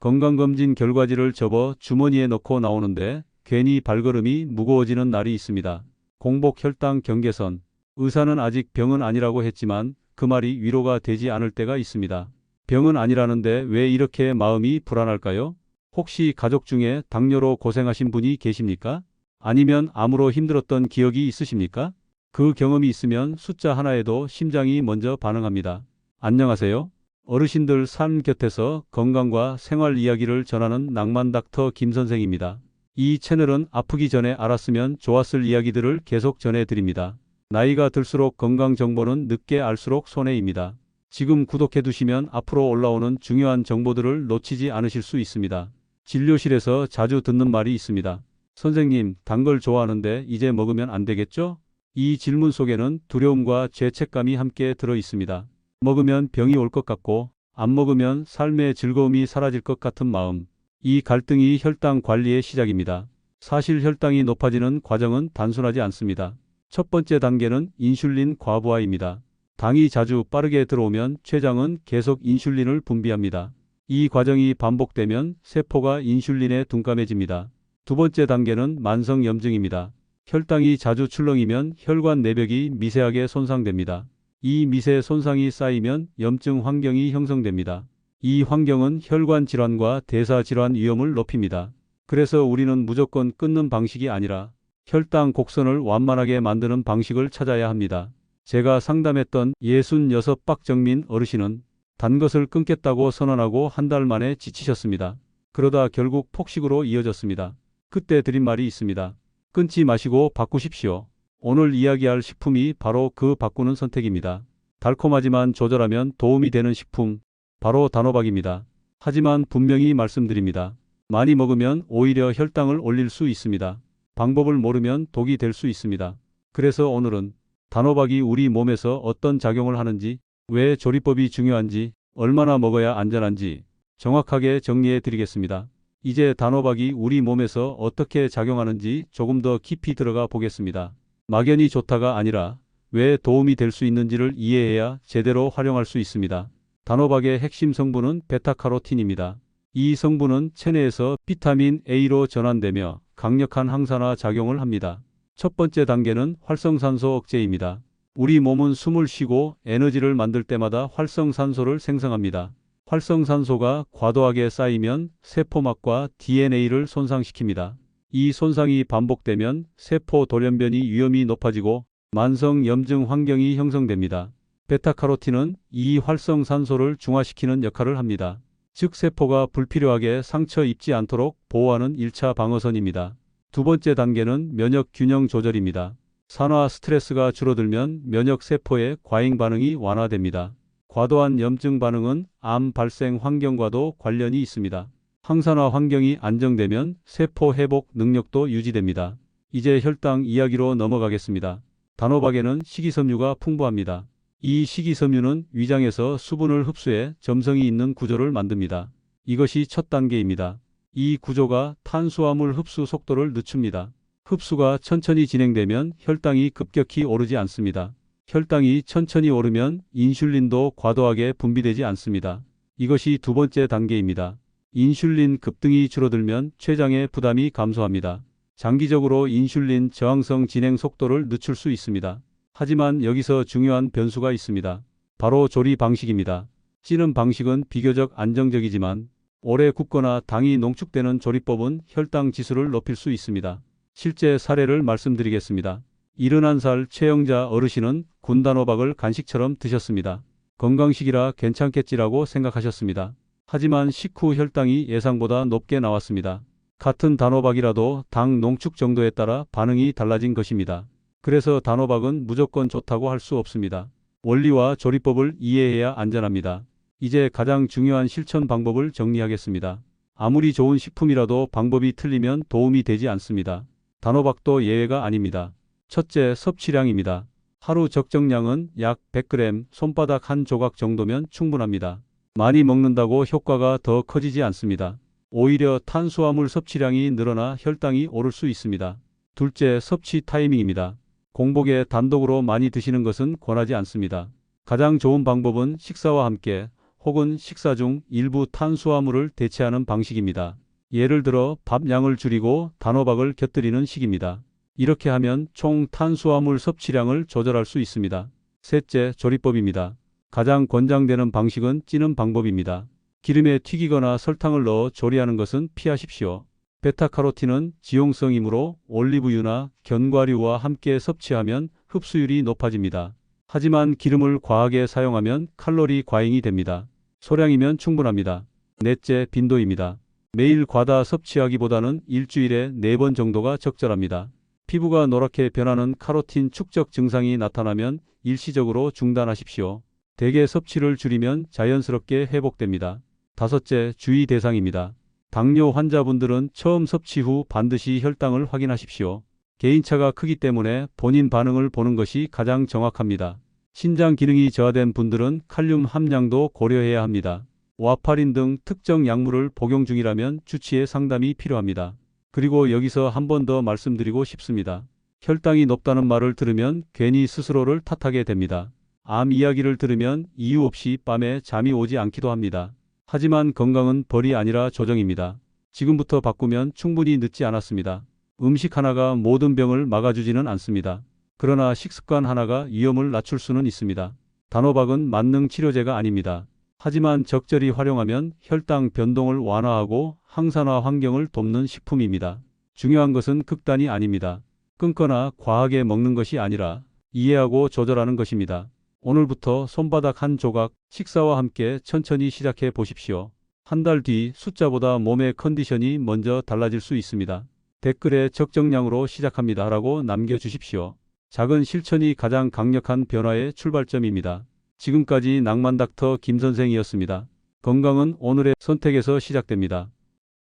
건강검진 결과지를 접어 주머니에 넣고 나오는데 괜히 발걸음이 무거워지는 날이 있습니다. 공복 혈당 경계선. 의사는 아직 병은 아니라고 했지만 그 말이 위로가 되지 않을 때가 있습니다. 병은 아니라는데 왜 이렇게 마음이 불안할까요? 혹시 가족 중에 당뇨로 고생하신 분이 계십니까? 아니면 암으로 힘들었던 기억이 있으십니까? 그 경험이 있으면 숫자 하나에도 심장이 먼저 반응합니다. 안녕하세요. 어르신들 삶 곁에서 건강과 생활 이야기를 전하는 낭만 닥터 김 선생입니다. 이 채널은 아프기 전에 알았으면 좋았을 이야기들을 계속 전해드립니다. 나이가 들수록 건강 정보는 늦게 알수록 손해입니다. 지금 구독해 두시면 앞으로 올라오는 중요한 정보들을 놓치지 않으실 수 있습니다. 진료실에서 자주 듣는 말이 있습니다. 선생님, 단 걸 좋아하는데 이제 먹으면 안 되겠죠? 이 질문 속에는 두려움과 죄책감이 함께 들어 있습니다. 먹으면 병이 올 것 같고 안 먹으면 삶의 즐거움이 사라질 것 같은 마음. 이 갈등이 혈당 관리의 시작입니다. 사실 혈당이 높아지는 과정은 단순하지 않습니다. 첫 번째 단계는 인슐린 과부하입니다. 당이 자주 빠르게 들어오면 췌장은 계속 인슐린을 분비합니다. 이 과정이 반복되면 세포가 인슐린에 둔감해집니다. 두 번째 단계는 만성 염증입니다. 혈당이 자주 출렁이면 혈관 내벽이 미세하게 손상됩니다. 이 미세 손상이 쌓이면 염증 환경이 형성됩니다. 이 환경은 혈관 질환과 대사 질환 위험을 높입니다. 그래서 우리는 무조건 끊는 방식이 아니라 혈당 곡선을 완만하게 만드는 방식을 찾아야 합니다. 제가 상담했던 66 박정민 어르신은 단 것을 끊겠다고 선언하고 한 달 만에 지치셨습니다. 그러다 결국 폭식으로 이어졌습니다. 그때 드린 말이 있습니다. 끊지 마시고 바꾸십시오. 오늘 이야기할 식품이 바로 그 바꾸는 선택입니다. 달콤하지만 조절하면 도움이 되는 식품, 바로 단호박입니다. 하지만 분명히 말씀드립니다. 많이 먹으면 오히려 혈당을 올릴 수 있습니다. 방법을 모르면 독이 될 수 있습니다. 그래서 오늘은 단호박이 우리 몸에서 어떤 작용을 하는지, 왜 조리법이 중요한지, 얼마나 먹어야 안전한지 정확하게 정리해 드리겠습니다. 이제 단호박이 우리 몸에서 어떻게 작용하는지 조금 더 깊이 들어가 보겠습니다. 막연히 좋다가 아니라 왜 도움이 될 수 있는지를 이해해야 제대로 활용할 수 있습니다. 단호박의 핵심 성분은 베타카로틴입니다. 이 성분은 체내에서 비타민 A로 전환되며 강력한 항산화 작용을 합니다. 첫 번째 단계는 활성산소 억제입니다. 우리 몸은 숨을 쉬고 에너지를 만들 때마다 활성산소를 생성합니다. 활성산소가 과도하게 쌓이면 세포막과 DNA를 손상시킵니다. 이 손상이 반복되면 세포 돌연변이 위험이 높아지고 만성 염증 환경이 형성됩니다. 베타카로틴은 이 활성산소를 중화시키는 역할을 합니다. 즉 세포가 불필요하게 상처 입지 않도록 보호하는 1차 방어선입니다. 두 번째 단계는 면역 균형 조절입니다. 산화 스트레스가 줄어들면 면역 세포의 과잉 반응이 완화됩니다. 과도한 염증 반응은 암 발생 환경과도 관련이 있습니다. 항산화 환경이 안정되면 세포 회복 능력도 유지됩니다. 이제 혈당 이야기로 넘어가겠습니다. 단호박에는 식이섬유가 풍부합니다. 이 식이섬유는 위장에서 수분을 흡수해 점성이 있는 구조를 만듭니다. 이것이 첫 단계입니다. 이 구조가 탄수화물 흡수 속도를 늦춥니다. 흡수가 천천히 진행되면 혈당이 급격히 오르지 않습니다. 혈당이 천천히 오르면 인슐린도 과도하게 분비되지 않습니다. 이것이 두 번째 단계입니다. 인슐린 급등이 줄어들면 췌장의 부담이 감소합니다. 장기적으로 인슐린 저항성 진행 속도를 늦출 수 있습니다. 하지만 여기서 중요한 변수가 있습니다. 바로 조리 방식입니다. 찌는 방식은 비교적 안정적이지만 오래 굽거나 당이 농축되는 조리법은 혈당 지수를 높일 수 있습니다. 실제 사례를 말씀드리겠습니다. 71살 최영자 어르신은 군단호박을 간식처럼 드셨습니다. 건강식이라 괜찮겠지라고 생각하셨습니다. 하지만 식후 혈당이 예상보다 높게 나왔습니다. 같은 단호박이라도 당 농축 정도에 따라 반응이 달라진 것입니다. 그래서 단호박은 무조건 좋다고 할 수 없습니다. 원리와 조리법을 이해해야 안전합니다. 이제 가장 중요한 실천 방법을 정리하겠습니다. 아무리 좋은 식품이라도 방법이 틀리면 도움이 되지 않습니다. 단호박도 예외가 아닙니다. 첫째, 섭취량입니다. 하루 적정량은 약 100g, 손바닥 한 조각 정도면 충분합니다. 많이 먹는다고 효과가 더 커지지 않습니다. 오히려 탄수화물 섭취량이 늘어나 혈당이 오를 수 있습니다. 둘째, 섭취 타이밍입니다. 공복에 단독으로 많이 드시는 것은 권하지 않습니다. 가장 좋은 방법은 식사와 함께 혹은 식사 중 일부 탄수화물을 대체하는 방식입니다. 예를 들어 밥 양을 줄이고 단호박을 곁들이는 식입니다. 이렇게 하면 총 탄수화물 섭취량을 조절할 수 있습니다. 셋째, 조리법입니다. 가장 권장되는 방식은 찌는 방법입니다. 기름에 튀기거나 설탕을 넣어 조리하는 것은 피하십시오. 베타카로틴은 지용성이므로 올리브유나 견과류와 함께 섭취하면 흡수율이 높아집니다. 하지만 기름을 과하게 사용하면 칼로리 과잉이 됩니다. 소량이면 충분합니다. 넷째, 빈도입니다. 매일 과다 섭취하기보다는 일주일에 4번 정도가 적절합니다. 피부가 노랗게 변하는 카로틴 축적 증상이 나타나면 일시적으로 중단하십시오. 대개 섭취를 줄이면 자연스럽게 회복됩니다. 다섯째, 주의 대상입니다. 당뇨 환자분들은 처음 섭취 후 반드시 혈당을 확인하십시오. 개인차가 크기 때문에 본인 반응을 보는 것이 가장 정확합니다. 신장 기능이 저하된 분들은 칼륨 함량도 고려해야 합니다. 와파린 등 특정 약물을 복용 중이라면 주치의 상담이 필요합니다. 그리고 여기서 한 번 더 말씀드리고 싶습니다. 혈당이 높다는 말을 들으면 괜히 스스로를 탓하게 됩니다. 암 이야기를 들으면 이유 없이 밤에 잠이 오지 않기도 합니다. 하지만 건강은 벌이 아니라 조정입니다. 지금부터 바꾸면 충분히 늦지 않았습니다. 음식 하나가 모든 병을 막아주지는 않습니다. 그러나 식습관 하나가 위험을 낮출 수는 있습니다. 단호박은 만능 치료제가 아닙니다. 하지만 적절히 활용하면 혈당 변동을 완화하고 항산화 환경을 돕는 식품입니다. 중요한 것은 극단이 아닙니다. 끊거나 과하게 먹는 것이 아니라 이해하고 조절하는 것입니다. 오늘부터 손바닥 한 조각 식사와 함께 천천히 시작해 보십시오. 한 달 뒤 숫자보다 몸의 컨디션이 먼저 달라질 수 있습니다. 댓글에 적정량으로 시작합니다 라고 남겨주십시오. 작은 실천이 가장 강력한 변화의 출발점입니다. 지금까지 낭만닥터 김선생이었습니다. 건강은 오늘의 선택에서 시작됩니다.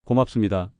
고맙습니다.